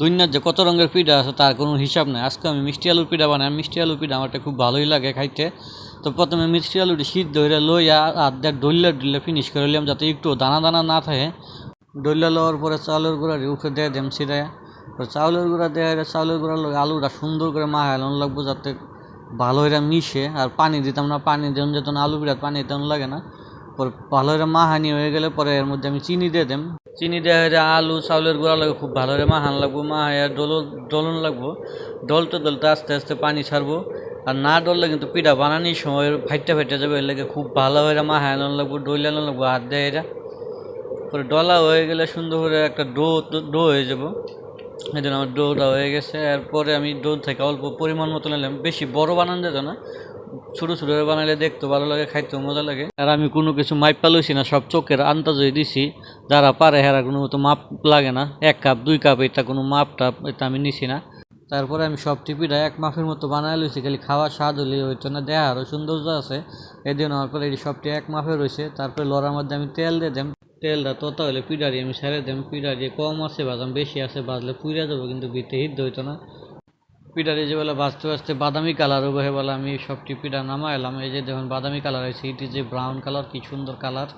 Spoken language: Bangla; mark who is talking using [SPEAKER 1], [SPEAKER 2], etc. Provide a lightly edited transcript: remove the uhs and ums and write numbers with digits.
[SPEAKER 1] দুনিয়ার যে কত রঙের পিঠা আছে তার কোনো হিসাব নেই। আজকে আমি মিষ্টি আলুর পিঠা বানাই। মিষ্টি আলুর পিঠা আমারটা খুব ভালোই লাগে খাইতে। তো প্রথমে মিষ্টি আলুটি সিদ্ধ হয়ে লইয়া আর ডইলে ফিনিশ করে নিলাম যাতে একটু দানা দানা না থাকে। ডইলা লওয়ার পরে চাউলের গুঁড়াটি উপরে দিয়ে দেম ছিটাইয়া। তো চাউলের গুঁড়া দেওয়া চাউলের গুঁড়ার লগে আলুটা সুন্দর করে মাখানো লাগবো যাতে ভালো হয়ে মিশে। আর পানি দিতাম না, পানি দেন যেত না, আলু পিঠাত পানি তেমন লাগে না। পরে ভালো করে মাখানি হয়ে গেলে পরে এর মধ্যে আমি চিনি দিয়ে দেম। চিনি দেওয়া আলু চাউলের গুঁড়া লাগে খুব ভালো করে মাখান লাগবো, মাখাইয়া ডলন লাগবো। ডলতে ডলতে আস্তে আস্তে পানি ছাড়বো। আর না ডললে কিন্তু পিঠা বানানোর সময় ফাইটে যাবে। এর লাগে খুব ভালো করে মাখানো লাগবো, ডইলানো লাগবো হাত দিয়ে। এটা পরে ডলা হয়ে গেলে সুন্দর করে একটা ডো হয়ে যাব। এই জন্য আমার ডোটা হয়ে গেছে। এরপরে আমি ডো থেকে অল্প পরিমাণ মতো নিলাম, বেশি বড় বানান যেত না, ছোটো ছোটো বানাইলে দেখতে ভালো লাগে, খাইতেও মজা লাগে। আর আমি কোনো কিছু মাইপা লইছি না, সব চোখের আন্দাজই দিছি। যারা পারে হেরা কোনো মতো মাপ লাগে না, 1 কাপ 2 কাপ এটা কোনো মাপটা এটা আমি নিছি না। তারপরে আমি সব টিপিটা এক মাপের মতো বানাই লইছি, খালি খাওয়ার স্বাদ হলে হইতো না, দেখারও আরও সৌন্দর্য আছে। এই দিয়ে নেওয়ার পরে এই সবটি এক মাপে রয়েছে। তারপরে লড়ার মধ্যে আমি তেল দিয়ে দেম। তেলটা তত হলে পিঠারি আমি ছেড়ে দেম। পিঠারি কম আছে বাদাম, বেশি আছে বাজলে পুড়ে যাবো, কিন্তু ভিতরে হিদ্ধ হইতো না। পিঠারি যে বেলা ভাজতে ভাজতে বাদামি কালার হবে, বেলা আমি সবটি পিঠা নামাইলাম। এই যে দেখুন বাদামি কালার হয়েছে, ইট ইজ যে ব্রাউন কালার, কি সুন্দর কালার।